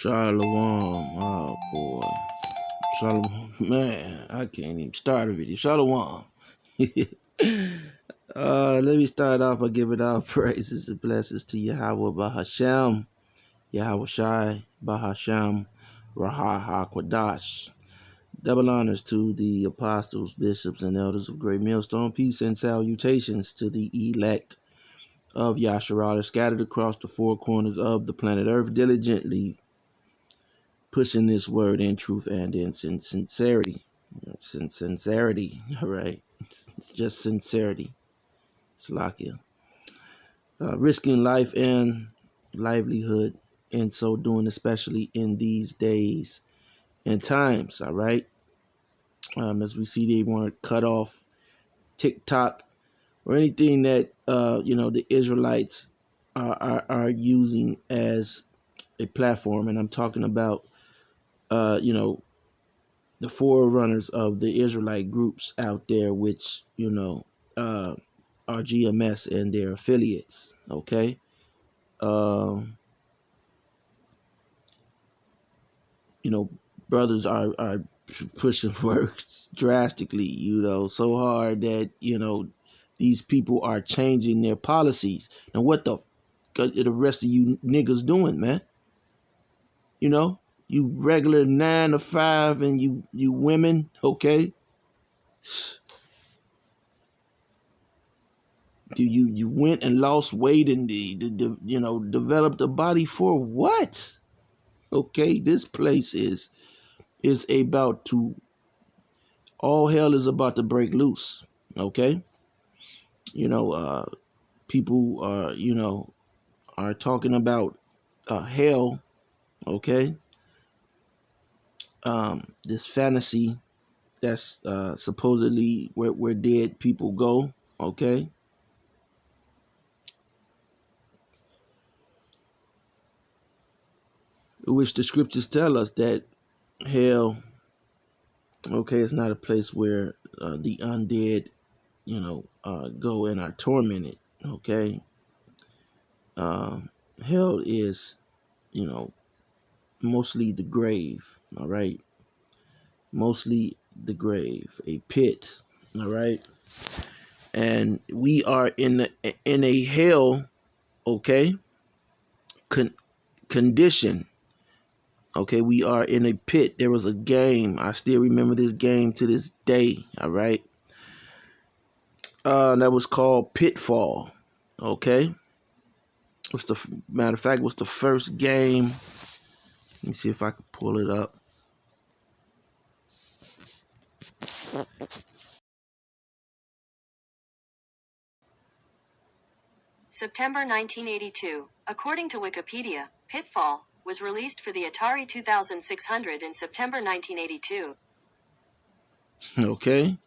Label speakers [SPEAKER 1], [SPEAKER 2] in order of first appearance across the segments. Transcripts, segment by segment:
[SPEAKER 1] Shalom, oh boy. Shalom, man, I can't even start a video. Shalom. Let me start off by giving our praises and blessings to Yahweh Bahasham, Yahweh Shai, Bahasham, Raha HaKwadash. Double honors to the apostles, bishops, and elders of Great Millstone. Peace and salutations to the elect of Yasharah scattered across the four corners of the planet Earth, diligently pushing this word in truth and in sincerity. Sincerity, all right? It's just sincerity. Slakia. Risking life and livelihood in so doing, especially in these days and times, all right? As we see, they want to cut off TikTok or anything that, the Israelites are using as a platform. And I'm talking about, the forerunners of the Israelite groups out there, which, are GMS and their affiliates, okay? You know, brothers are pushing works drastically, so hard that, these people are changing their policies. And what the rest of you niggas doing, man? You regular 9 to 5 and you women, okay? You went and lost weight and developed a body for what? Okay, this place is about to, all hell is about to break loose. Okay, people are talking about hell. Okay, this fantasy that's supposedly where dead people go. Okay. Which the scriptures tell us that hell, okay, it's not a place where the undead, go and are tormented. Okay. Hell is, mostly the grave. All right. Mostly the grave, a pit. All right. And we are in a hell, okay, condition. Okay, we are in a pit. There was a game. I still remember this game to this day. All right. That was called Pitfall. Okay. Matter of fact, was the first game. Let me see if I can pull it up.
[SPEAKER 2] September 1982. According to Wikipedia, Pitfall was released for the Atari 2600 in September 1982.
[SPEAKER 1] Okay.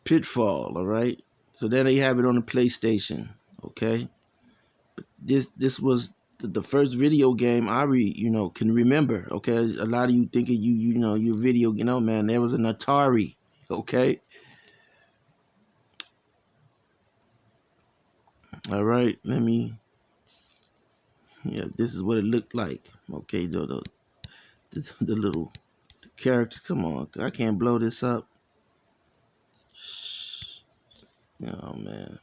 [SPEAKER 1] Pitfall, all right? So then they have it on the PlayStation, okay? But this was the first video game I can remember, okay? A lot of you thinking your video, man, there was an Atari, okay? All right, this is what it looked like, okay? The little characters, come on, I can't blow this up. Oh, man.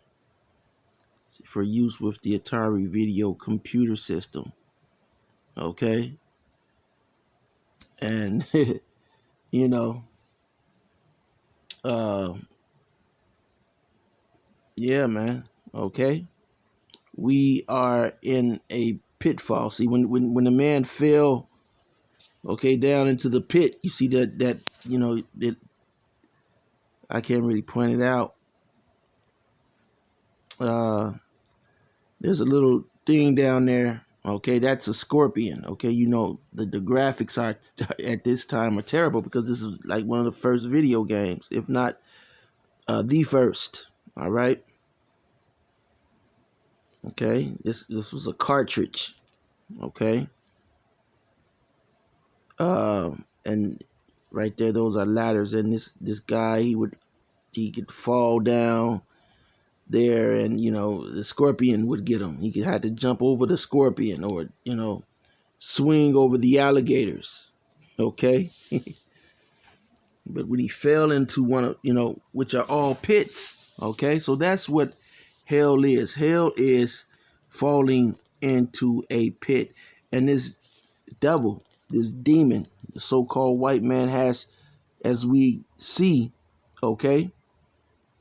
[SPEAKER 1] For use with the Atari video computer system, okay? And, yeah, man, okay? We are in a pitfall. See, when the man fell, okay, down into the pit, you see that I can't really point it out. There's a little thing down there. Okay, that's a scorpion. Okay, the graphics are at this time are terrible because this is like one of the first video games, if not the first. All right. Okay, this was a cartridge. Okay. And right there, those are ladders, and this guy he could fall down there, and the scorpion would get him. He had to jump over the scorpion, or swing over the alligators. Okay? But when he fell into one of, which are all pits. Okay? So that's what hell is. Hell is falling into a pit. And this devil, this demon, the so-called white man has, as we see, okay,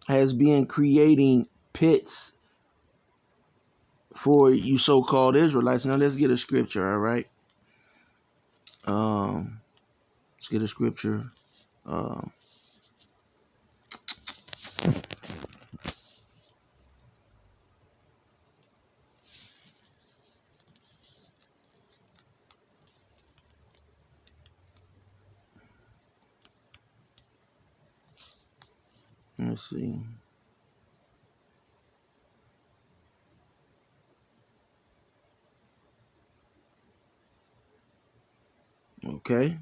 [SPEAKER 1] has been creating pits for you so-called Israelites. Now let's get a scripture, all right? Let's get a scripture. Let's see. Okay.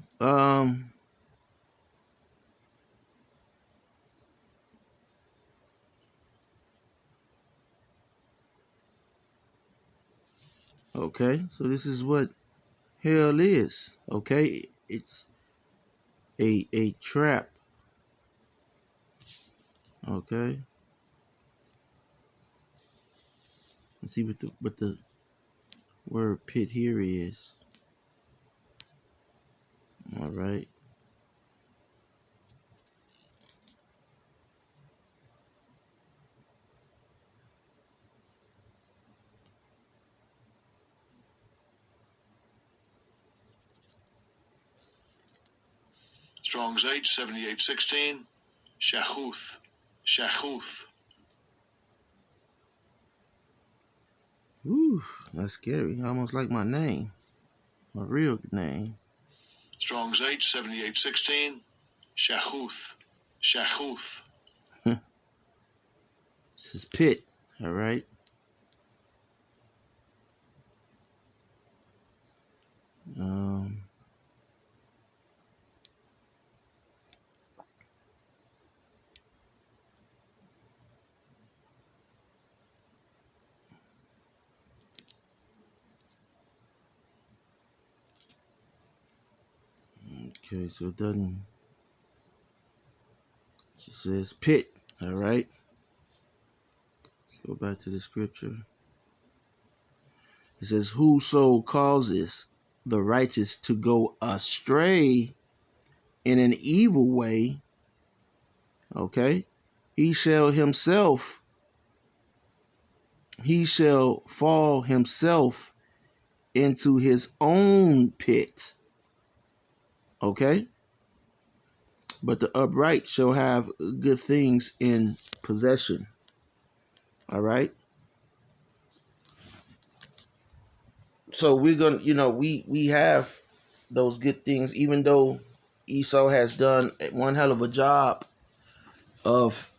[SPEAKER 1] Okay. So this is what hell is. Okay. It's a trap. Okay. Let's see what the word pit here is. All right.
[SPEAKER 3] Strong's H 7816. Shachuth. Shachuth.
[SPEAKER 1] Woo, that's scary. Almost like my name. My real name.
[SPEAKER 3] Strong's H 7816. Shachuth. Shachuth.
[SPEAKER 1] This is pit. All right. Okay, so it doesn't. It says pit. All right. Let's go back to the scripture. It says, "Whoso causes the righteous to go astray in an evil way, okay, he shall fall himself into his own pit." Okay? But the upright shall have good things in possession. All right? So we're going to, we have those good things, even though Esau has done one hell of a job of,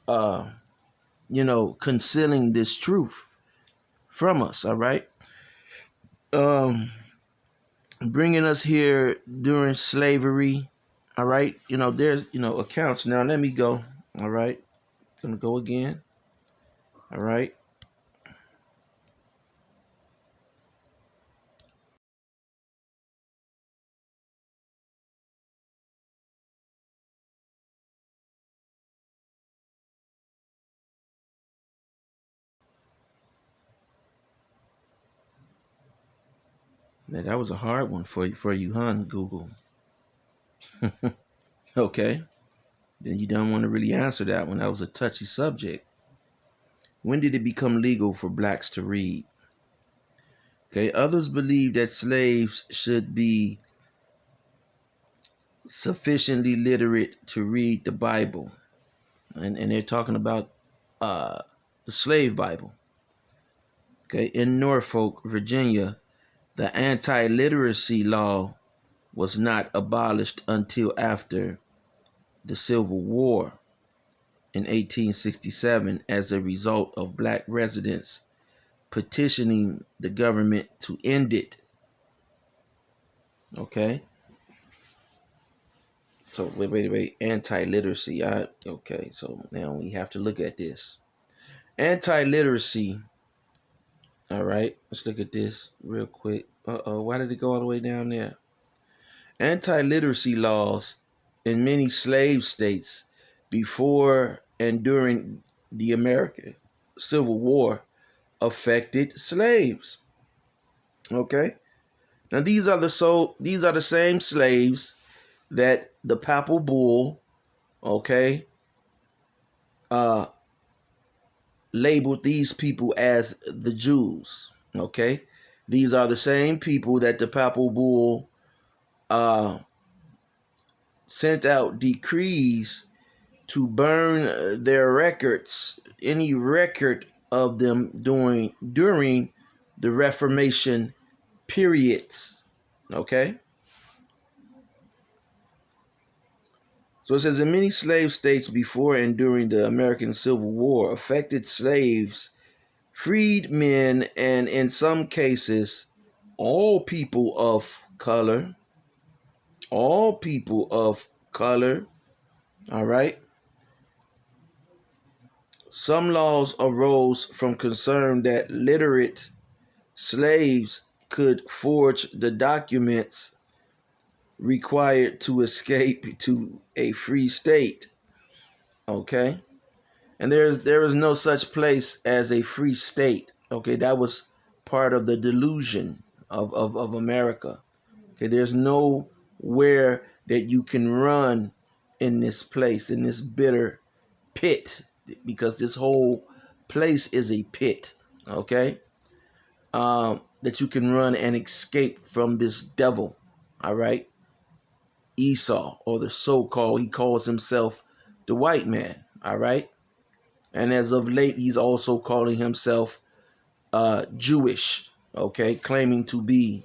[SPEAKER 1] concealing this truth from us. All right? Bringing us here during slavery. All right? There's, accounts. Now, let me go. All right? Gonna go again. All right? Now, that was a hard one for you, huh, Google? Okay. Then you don't want to really answer that one. That was a touchy subject. When did it become legal for blacks to read? Okay. Others believe that slaves should be sufficiently literate to read the Bible. And they're talking about the slave Bible. Okay. In Norfolk, Virginia, the anti-literacy law was not abolished until after the Civil War in 1867 as a result of black residents petitioning the government to end it. Okay. So wait. Anti-literacy. Okay. So now we have to look at this. Anti-literacy All right, let's look at this real quick. Why did it go all the way down there? Anti-literacy laws in many slave states before and during the American Civil War affected slaves. Okay? Now these are the same slaves that the Papal Bull, okay, uh labeled these people as the Jews. Okay? These are the same people that the Papal Bull uh sent out decrees to burn their records, any record of them during the Reformation periods. Okay? So it says in many slave states before and during the American Civil War, affected slaves, freed men, and in some cases, all people of color, all people of color, all right? Some laws arose from concern that literate slaves could forge the documents required to escape to a free state. Okay? And there is no such place as a free state. Okay, that was part of the delusion of America. Okay, there's nowhere that you can run in this place, in this bitter pit, because this whole place is a pit. Okay, that you can run and escape from this devil. All right, Esau, or the so-called, he calls himself the white man. All right, and as of late, he's also calling himself Jewish. Okay, claiming to be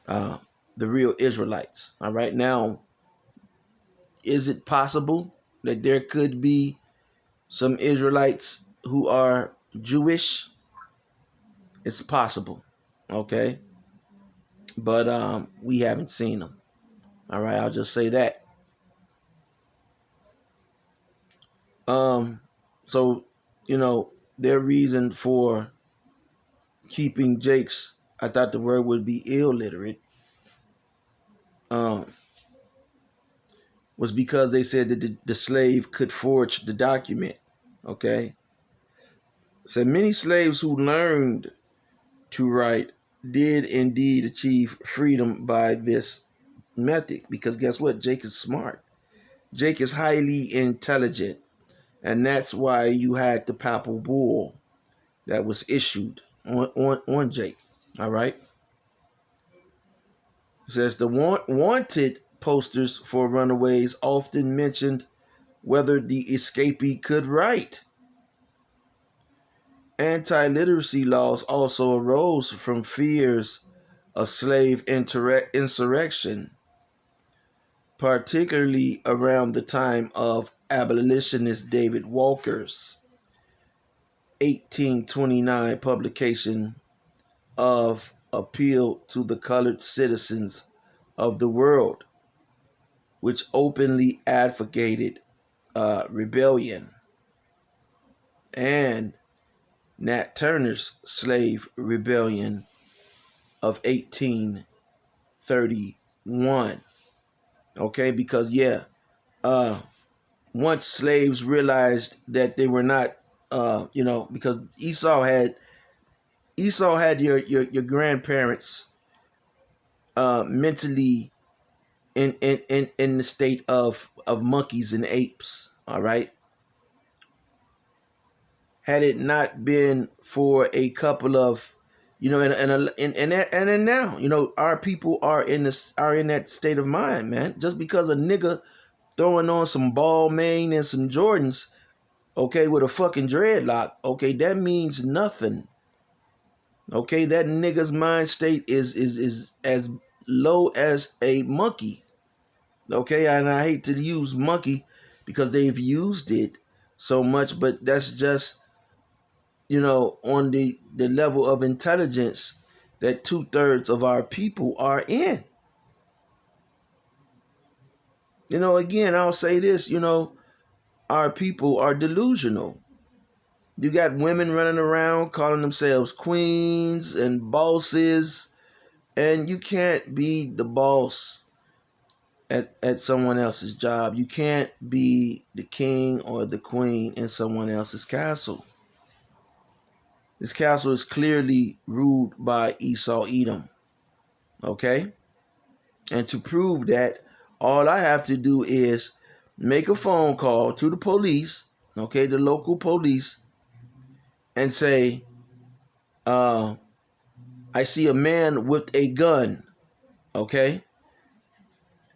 [SPEAKER 1] the real Israelites. All right, now, is it possible that there could be some Israelites who are Jewish? It's possible. Okay, but we haven't seen them. All right, I'll just say that. So their reason for keeping Jake's, I thought the word would be illiterate, was because they said that the slave could forge the document. Okay, so many slaves who learned to write did indeed achieve freedom by this method, because guess what? Jake is smart. Jake is highly intelligent, and that's why you had the Papal Bull that was issued on Jake. All right. It says the wanted posters for runaways often mentioned whether the escapee could write. Anti-literacy laws also arose from fears of slave insurrection, particularly around the time of abolitionist David Walker's 1829 publication of Appeal to the Colored Citizens of the World, which openly advocated rebellion, and Nat Turner's slave rebellion of 1831. Okay, because once slaves realized that they were not, because Esau had your grandparents mentally in the state of monkeys and apes. All right. Had it not been for a couple of, and then now, our people are in that state of mind, man. Just because a nigga throwing on some Balmain and some Jordans, okay, with a fucking dreadlock, okay, that means nothing. Okay, that nigga's mind state is as low as a monkey. Okay, and I hate to use monkey because they've used it so much, but that's just on the level of intelligence that 2/3 of our people are in. Again, I'll say this, our people are delusional. You got women running around calling themselves queens and bosses, and you can't be the boss at someone else's job. You can't be the king or the queen in someone else's castle. This castle is clearly ruled by Esau Edom. Okay? And to prove that, all I have to do is make a phone call to the police, okay, the local police, and say, I see a man with a gun, okay?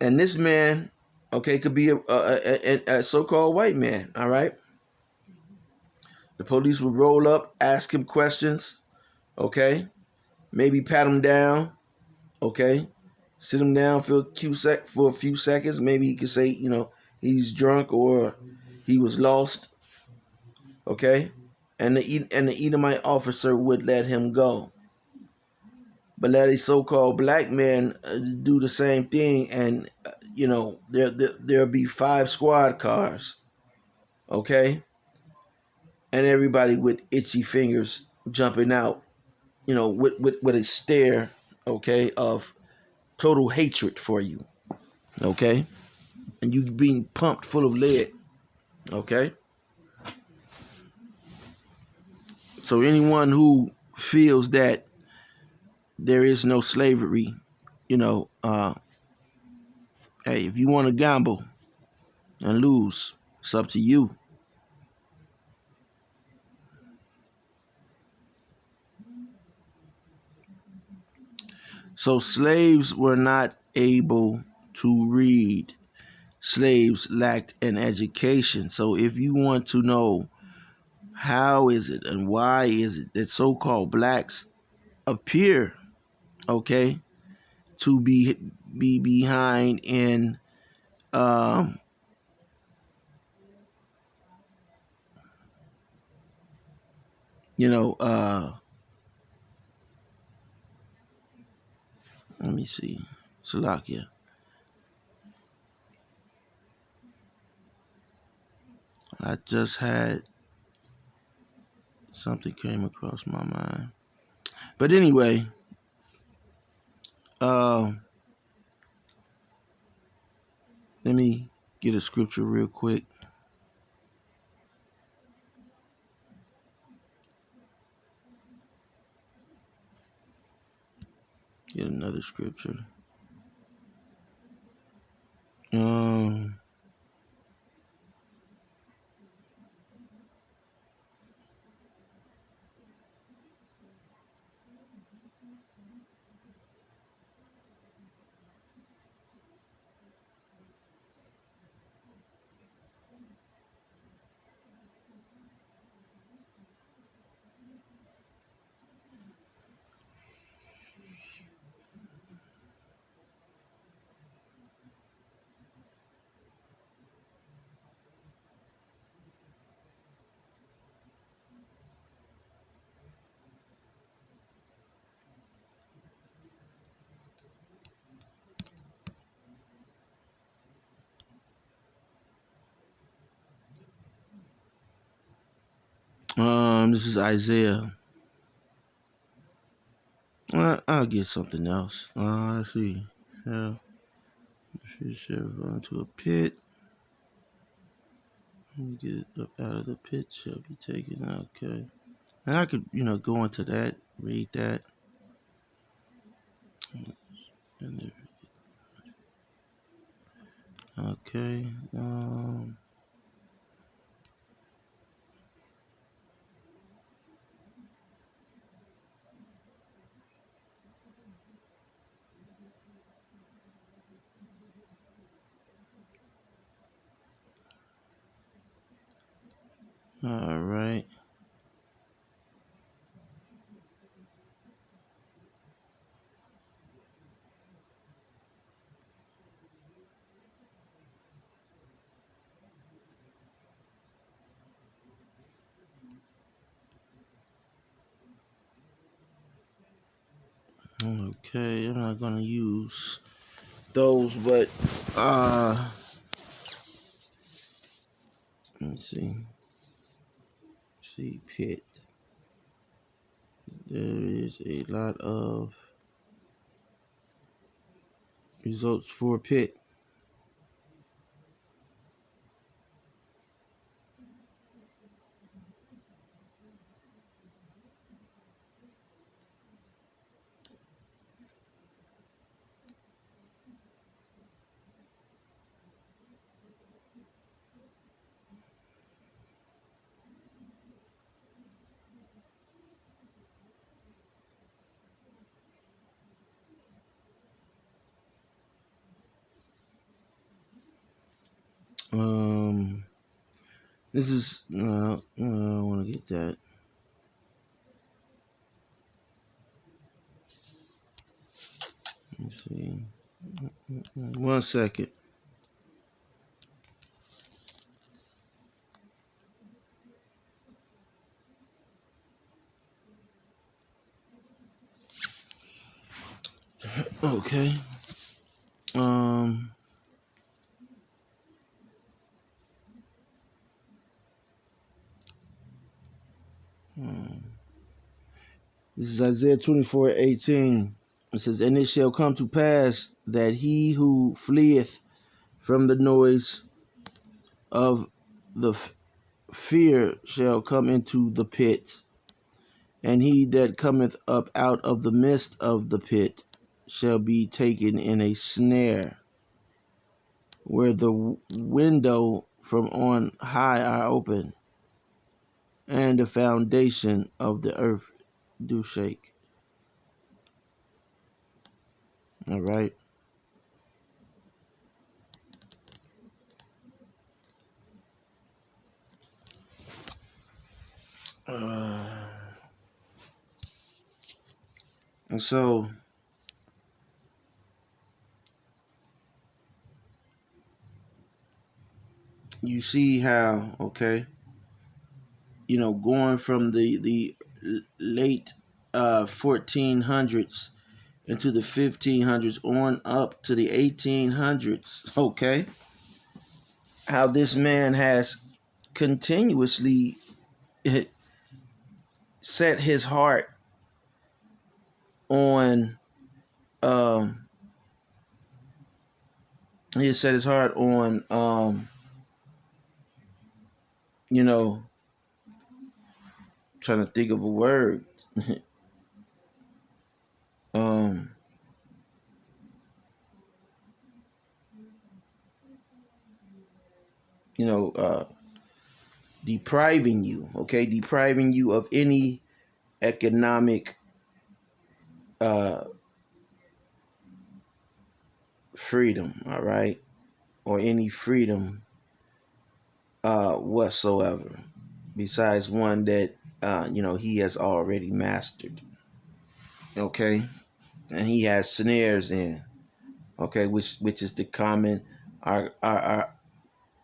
[SPEAKER 1] And this man, okay, could be a so-called white man, all right? The police would roll up, ask him questions, okay? Maybe pat him down, okay? Sit him down for a few seconds. Maybe he could say, he's drunk or he was lost, okay? And the Edomite officer would let him go. But let a so-called black man do the same thing, and there'll be 5 squad cars, okay? And everybody with itchy fingers jumping out, with a stare, okay, of total hatred for you, okay? And you being pumped full of lead, okay? So anyone who feels that there is no slavery, hey, if you want to gamble and lose, it's up to you. So slaves were not able to read. Slaves lacked an education. So if you want to know how is it and why is it that so-called blacks appear, okay, to be behind in let me see, Salakia. I just had something came across my mind. But anyway, let me get a scripture real quick. Get another scripture. This is Isaiah. I'll get something else. Let's see. Yeah, she shall fall into a pit. Get it up out of the pit shall be taken out. Okay. And I could, go into that, read that. Okay. All right. Okay, I'm not gonna use those, but let's see. see, pit. There is a lot of results for pit. This is I want to get that. Let's see. 1 second. Okay. This is Isaiah 24:18. It says, "And it shall come to pass that he who fleeth from the noise of the fear shall come into the pit, and he that cometh up out of the midst of the pit shall be taken in a snare, where the window from on high are open, and the foundation of the earth do shake." All right. And so you see how, okay, going from the late 1400s into the 1500s on up to the 1800s, okay, how this man has continuously set his heart on he has set his heart on trying to think of a word. um depriving you of any economic freedom, all right, or any freedom whatsoever, besides one that he has already mastered, okay, and he has snares in, okay, which is the common our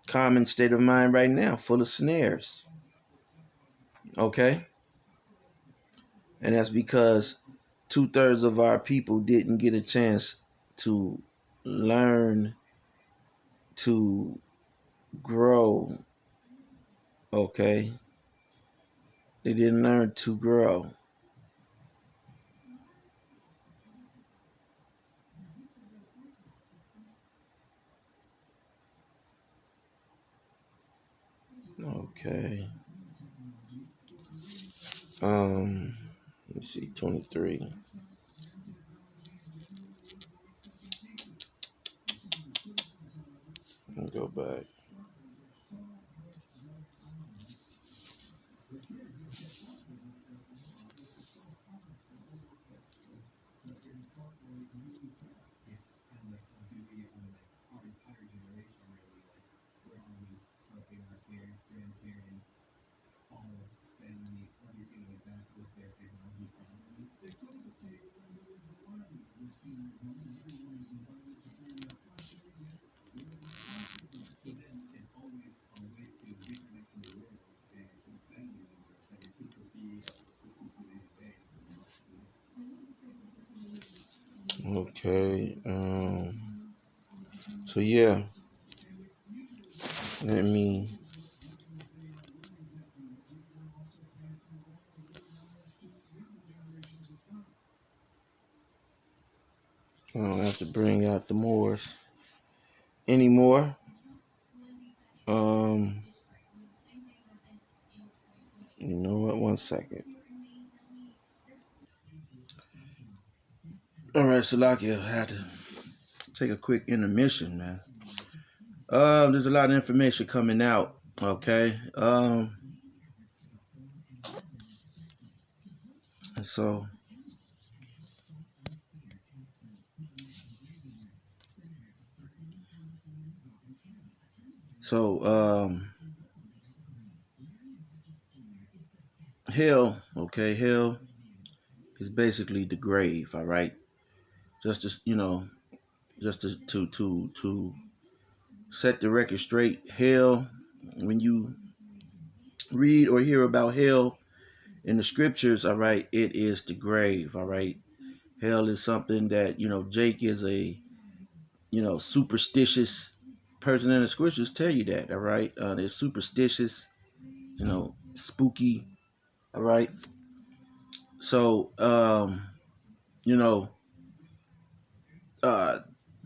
[SPEAKER 1] common state of mind right now, full of snares, okay, and that's because 2/3 of our people didn't get a chance to learn to grow, okay, they didn't learn to grow. Okay. Let's see, 23. Let me go back. Okay. So yeah, let me I don't have to bring out the Moors anymore. You know what? 1 second. All right, Salakia, I had to take a quick intermission, man. There's a lot of information coming out. Okay. And so hell, okay, hell is basically the grave, all right? Just to, just to set the record straight, hell, when you read or hear about hell in the scriptures, all right, it is the grave, all right? Hell is something that, Jake is a, superstitious person in the scriptures tell you that, all right? They're superstitious, spooky, all right? So,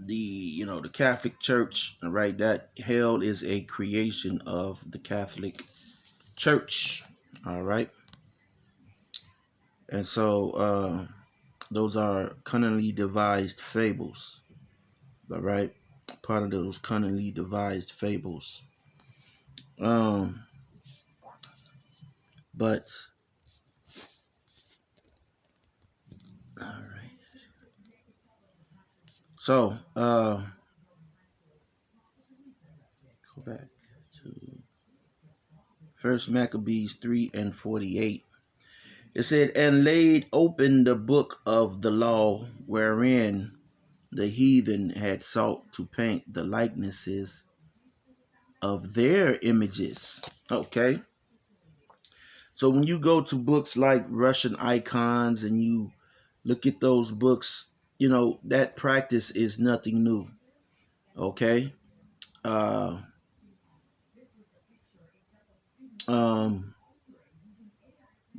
[SPEAKER 1] the Catholic Church, all right, that hell is a creation of the Catholic Church, all right? And so, those are cunningly devised fables, all right? Part of those cunningly devised fables. But all right. So, go back to First Maccabees 3:48. It said, "And laid open the book of the law, wherein the heathen had sought to paint the likenesses of their images." Okay. So when you go to books like Russian icons and you look at those books, that practice is nothing new. Okay.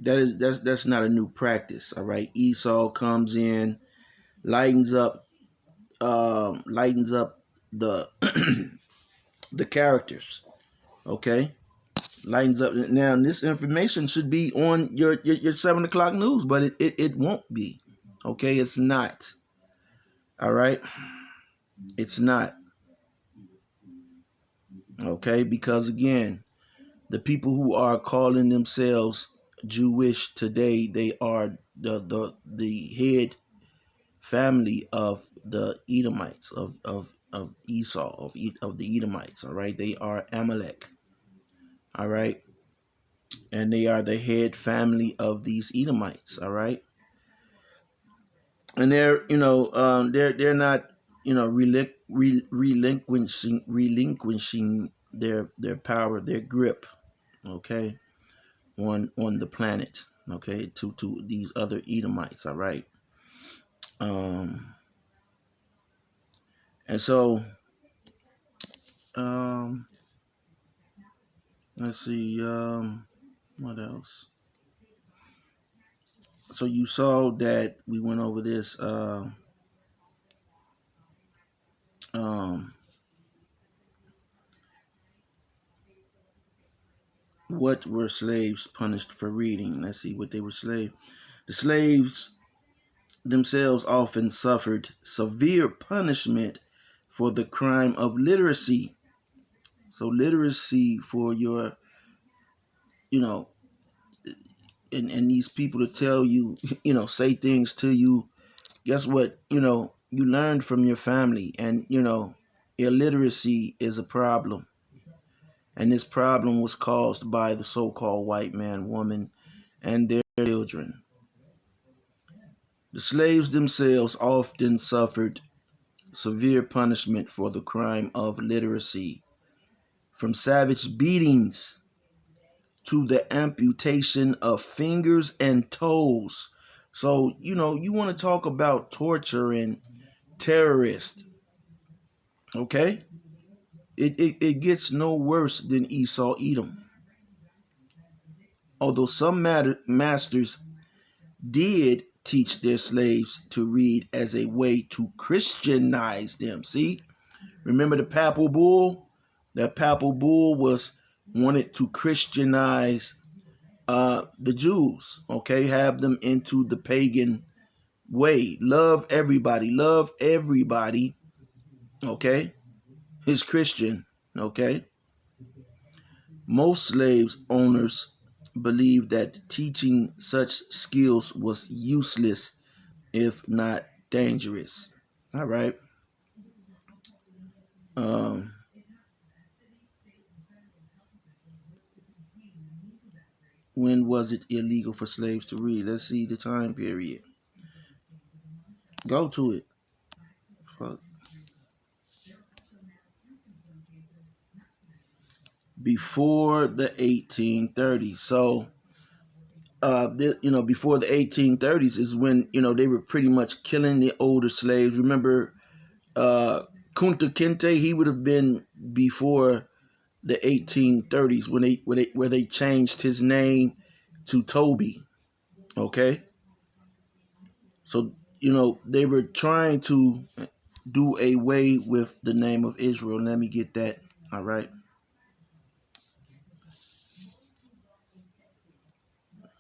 [SPEAKER 1] That's not a new practice. All right. Esau comes in, lightens up the the characters. Okay. Lightens up. Now this information should be on your 7 o'clock news, but it won't be. Okay, it's not. All right. It's not. Okay, because again, the people who are calling themselves Jewish today, they are the head family of the Edomites, of Esau, of the Edomites. All right, they are Amalek. All right, and they are the head family of these Edomites. All right, and they're they're not relinquishing their power, their grip. Okay, on the planet. Okay, to these other Edomites. All right. And so, let's see, what else? So you saw that we went over this, what were slaves punished for reading? Let's see what they were slaves. The slaves themselves often suffered severe punishment for the crime of literacy. So literacy for your, and these people to tell you, say things to you. Guess what? You learned from your family, and illiteracy is a problem. And this problem was caused by the so-called white man, woman, and their children. The slaves themselves often suffered severe punishment for the crime of literacy, from savage beatings to the amputation of fingers and toes. So, you want to talk about torture and terrorists. Okay? It gets no worse than Esau Edom. Although some masters did teach their slaves to read as a way to Christianize them. See, remember the papal bull? That papal bull wanted to Christianize the Jews, okay, have them into the pagan way. Love everybody, okay, is Christian, okay. Most slaves owners believed that teaching such skills was useless, if not dangerous. All right. When was it illegal for slaves to read? Let's see the time period. Go to it. Fuck. Before the 1830s. So, before the 1830s is when, they were pretty much killing the older slaves. Remember, Kunta Kinte, he would have been before the 1830s where they changed his name to Toby. Okay, so they were trying to do away with the name of Israel. Let me get that. All right.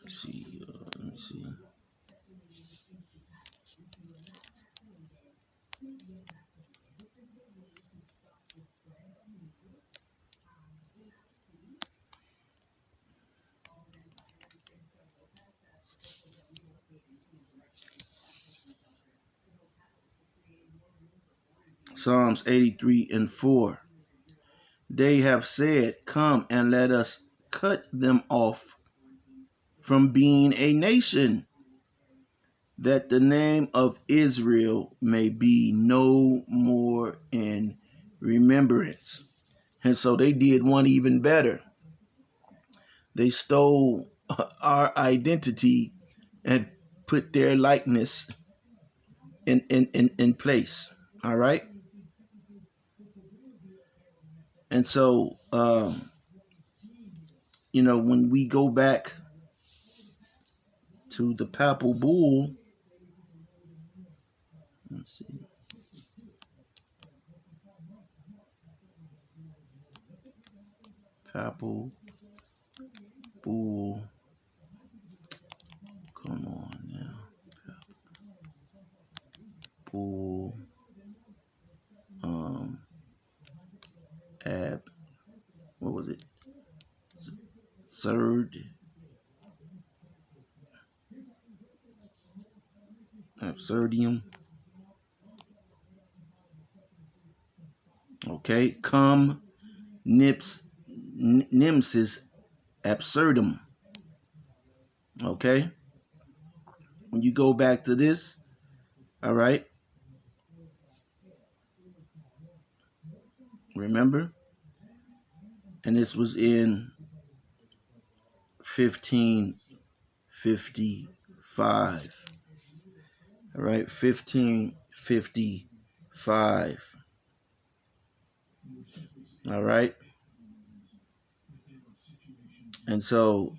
[SPEAKER 1] Let me see. Psalms 83:4. They have said, "Come and let us cut them off from being a nation, that the name of Israel may be no more in remembrance." And so they did one even better. They stole our identity and put their likeness in place. All right. And so, when we go back to the papal bull, let's see. Papal bull. Come on now. Bull. What was it? Absurdium. Okay, cum nimsis absurdum. Okay, when you go back to this, all right, remember, and this was in 1555. All right, 1555. All right. And so,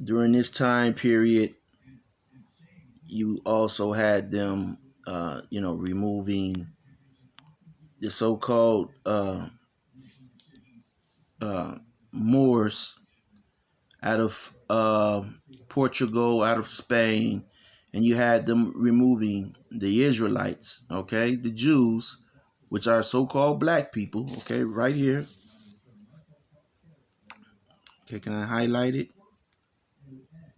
[SPEAKER 1] during this time period, you also had them, removing the so-called Moors out of Portugal, out of Spain, and you had them removing the Israelites, okay, the Jews, which are so-called black people, okay, right here. Okay, can I highlight it?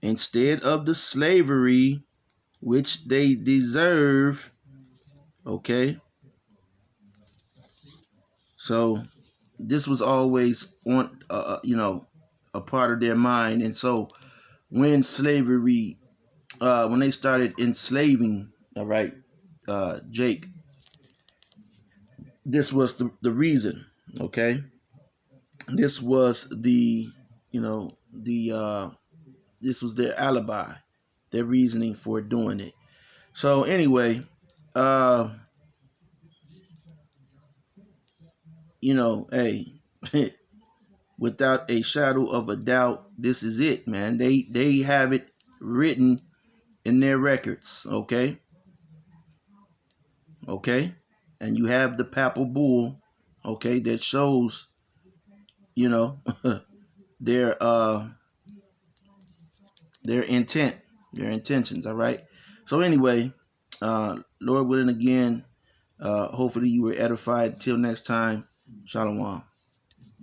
[SPEAKER 1] Instead of the slavery which they deserve, okay. So this was always on, a part of their mind. And so when slavery, when they started enslaving, all right, Jake, this was the reason, okay. This was this was their alibi, their reasoning for doing it. So anyway, hey, without a shadow of a doubt, this is it, man. They have it written in their records, okay? Okay? And you have the papal bull, okay, that shows, you know, their intent, their intentions, all right? So anyway, Lord willing, again, hopefully you were edified. Till next time, Shalom.